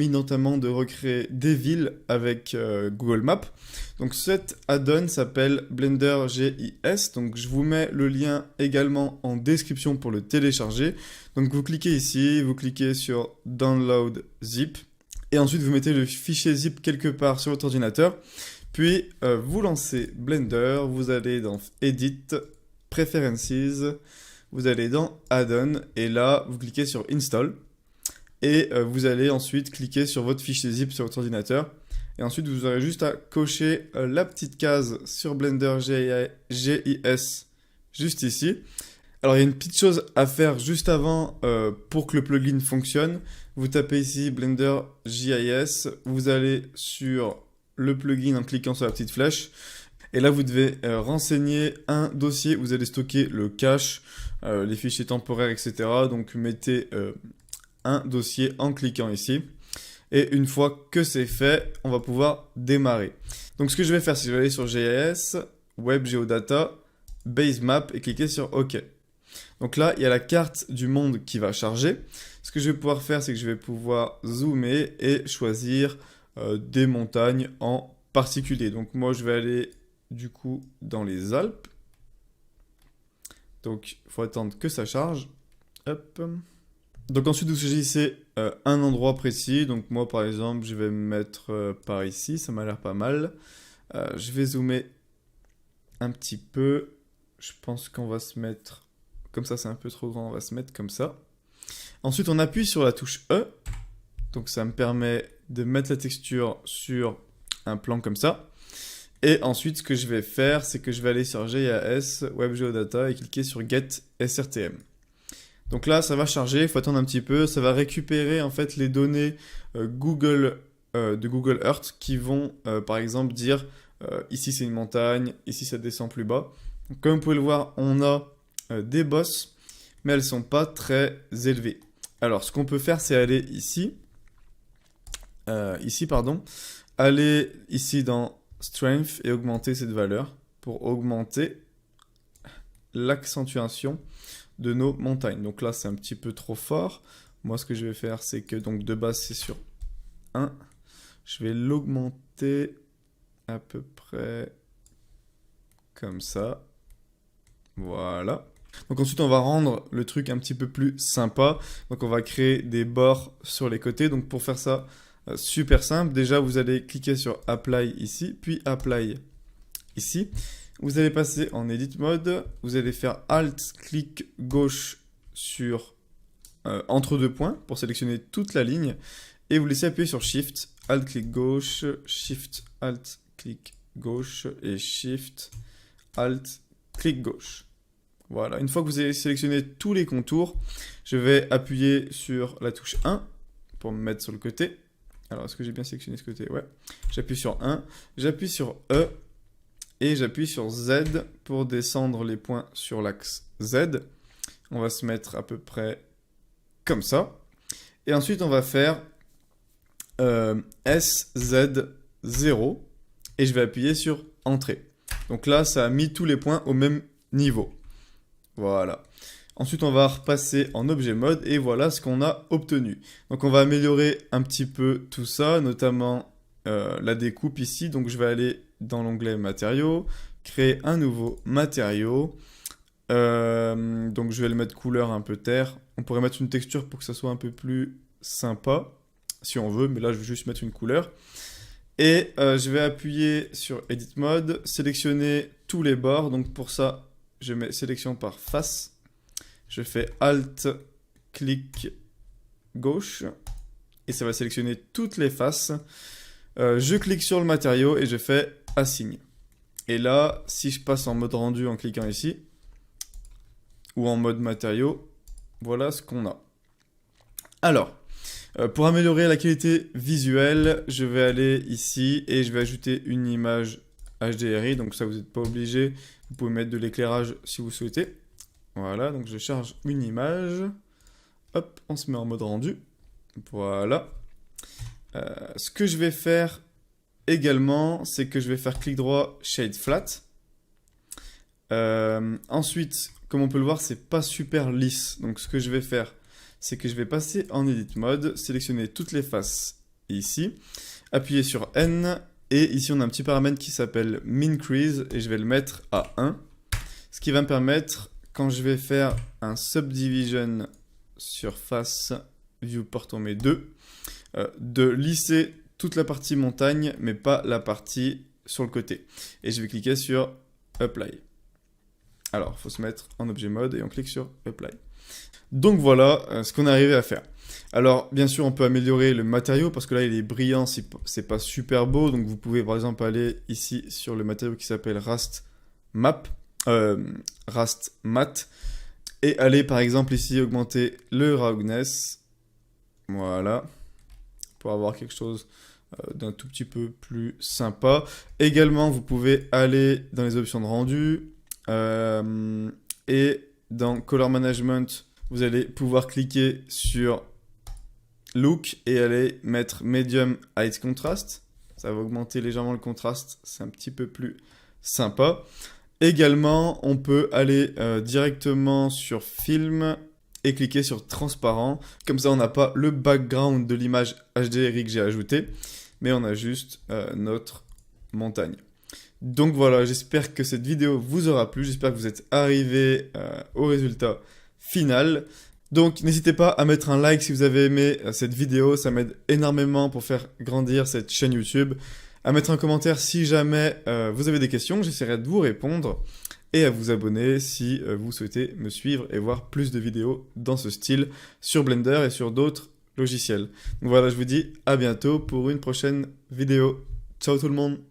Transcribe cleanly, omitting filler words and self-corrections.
notamment de recréer des villes avec Google Maps. Donc cet add-on s'appelle Blender GIS, donc je vous mets le lien également en description pour le télécharger. Donc vous cliquez ici, vous cliquez sur Download Zip, et ensuite vous mettez le fichier zip quelque part sur votre ordinateur, puis vous lancez Blender, vous allez dans Edit, Preferences, vous allez dans Add-on, et là vous cliquez sur Install. Et vous allez ensuite cliquer sur votre fichier zip sur votre ordinateur. Et ensuite, vous aurez juste à cocher la petite case sur Blender GIS juste ici. Alors, il y a une petite chose à faire juste avant pour que le plugin fonctionne. Vous tapez ici Blender GIS. Vous allez sur le plugin en cliquant sur la petite flèche. Et là, vous devez renseigner un dossier où vous allez stocker le cache, les fichiers temporaires, etc. Donc, mettez un dossier en cliquant ici. Et une fois que c'est fait, on va pouvoir démarrer. Donc ce que je vais faire, c'est que je vais aller sur GIS, Web Geodata, Base Map et cliquer sur OK. Donc là, il y a la carte du monde qui va charger. Ce que je vais pouvoir faire, c'est que je vais pouvoir zoomer et choisir des montagnes en particulier. Donc moi, je vais aller du coup dans les Alpes. Donc il faut attendre que ça charge. Hop. Donc ensuite, vous choisissez un endroit précis. Donc moi, par exemple, je vais me mettre par ici. Ça m'a l'air pas mal. Je vais zoomer un petit peu. Je pense qu'on va se mettre... Comme ça, c'est un peu trop grand. On va se mettre comme ça. Ensuite, on appuie sur la touche E. Donc ça me permet de mettre la texture sur un plan comme ça. Et ensuite, ce que je vais faire, c'est que je vais aller sur GIS, Web Geodata et cliquer sur Get SRTM. Donc là, ça va charger, il faut attendre un petit peu. Ça va récupérer en fait les données de Google Earth qui vont par exemple dire ici c'est une montagne, ici ça descend plus bas. Donc, comme vous pouvez le voir, on a des bosses, mais elles ne sont pas très élevées. Alors ce qu'on peut faire, c'est aller ici, aller ici dans Strength et augmenter cette valeur pour augmenter l'accentuation de nos montagnes. Donc là, c'est un petit peu trop fort. Moi, ce que je vais faire, c'est que donc de base, c'est sur 1. Je vais l'augmenter à peu près comme ça. Voilà. Donc ensuite, on va rendre le truc un petit peu plus sympa. Donc on va créer des bords sur les côtés. Donc pour faire ça, super simple. Déjà, vous allez cliquer sur Apply ici, puis Apply ici. Vous allez passer en Edit Mode, vous allez faire Alt, clic gauche sur entre deux points pour sélectionner toute la ligne et vous laissez appuyer sur Shift, Alt, clic gauche, Shift, Alt, clic gauche et Shift, Alt, clic gauche. Voilà, une fois que vous avez sélectionné tous les contours, je vais appuyer sur la touche 1 pour me mettre sur le côté. Alors, est-ce que j'ai bien sélectionné ce côté? Ouais. J'appuie sur 1, j'appuie sur E. Et j'appuie sur Z pour descendre les points sur l'axe Z. On va se mettre à peu près comme ça. Et ensuite, on va faire SZ0. Et je vais appuyer sur Entrée. Donc là, ça a mis tous les points au même niveau. Voilà. Ensuite, on va repasser en objet mode. Et voilà ce qu'on a obtenu. Donc on va améliorer un petit peu tout ça, notamment la découpe ici. Donc je vais aller dans l'onglet matériaux, créer un nouveau matériau. Donc je vais le mettre couleur un peu terre. On pourrait mettre une texture pour que ça soit un peu plus sympa, si on veut, mais là je vais juste mettre une couleur. Et je vais appuyer sur Edit Mode, sélectionner tous les bords. Donc pour ça, je mets sélection par face. Je fais Alt, clic gauche, et ça va sélectionner toutes les faces. Je clique sur le matériau et je fais Assign. Et là, si je passe en mode rendu en cliquant ici, ou en mode matériau, voilà ce qu'on a. Alors, pour améliorer la qualité visuelle, je vais aller ici et je vais ajouter une image HDRI. Donc ça, vous n'êtes pas obligé. Vous pouvez mettre de l'éclairage si vous souhaitez. Voilà, donc je charge une image. Hop, on se met en mode rendu. Voilà. Ce que je vais faire également, c'est que je vais faire clic droit, Shade Flat. Ensuite, comme on peut le voir, c'est pas super lisse. Donc ce que je vais faire, c'est que je vais passer en Edit Mode, sélectionner toutes les faces ici. Appuyez sur N, et ici on a un petit paramètre qui s'appelle Mincrease, et je vais le mettre à 1. Ce qui va me permettre, quand je vais faire un Subdivision Surface Viewport on met 2, de lisser toute la partie montagne, mais pas la partie sur le côté. Et je vais cliquer sur Apply. Alors, il faut se mettre en objet mode et on clique sur Apply. Donc voilà ce qu'on est arrivé à faire. Alors, bien sûr, on peut améliorer le matériau parce que là, il est brillant, c'est pas super beau. Donc, vous pouvez par exemple aller ici sur le matériau qui s'appelle Rust Matte et aller par exemple ici augmenter le roughness. Voilà. Pour avoir quelque chose d'un tout petit peu plus sympa. Également, vous pouvez aller dans les options de rendu et dans Color Management, vous allez pouvoir cliquer sur Look et aller mettre Medium Height Contrast. Ça va augmenter légèrement le contraste, c'est un petit peu plus sympa. Également, on peut aller directement sur Film et cliquer sur Transparent. Comme ça, on n'a pas le background de l'image HDRI que j'ai ajouté, mais on a juste notre montagne. Donc voilà, j'espère que cette vidéo vous aura plu. J'espère que vous êtes arrivés au résultat final. Donc n'hésitez pas à mettre un like si vous avez aimé cette vidéo. Ça m'aide énormément pour faire grandir cette chaîne YouTube. À mettre un commentaire si jamais vous avez des questions. J'essaierai de vous répondre. Et à vous abonner si vous souhaitez me suivre et voir plus de vidéos dans ce style sur Blender et sur d'autres logiciels. Donc voilà, je vous dis à bientôt pour une prochaine vidéo. Ciao tout le monde!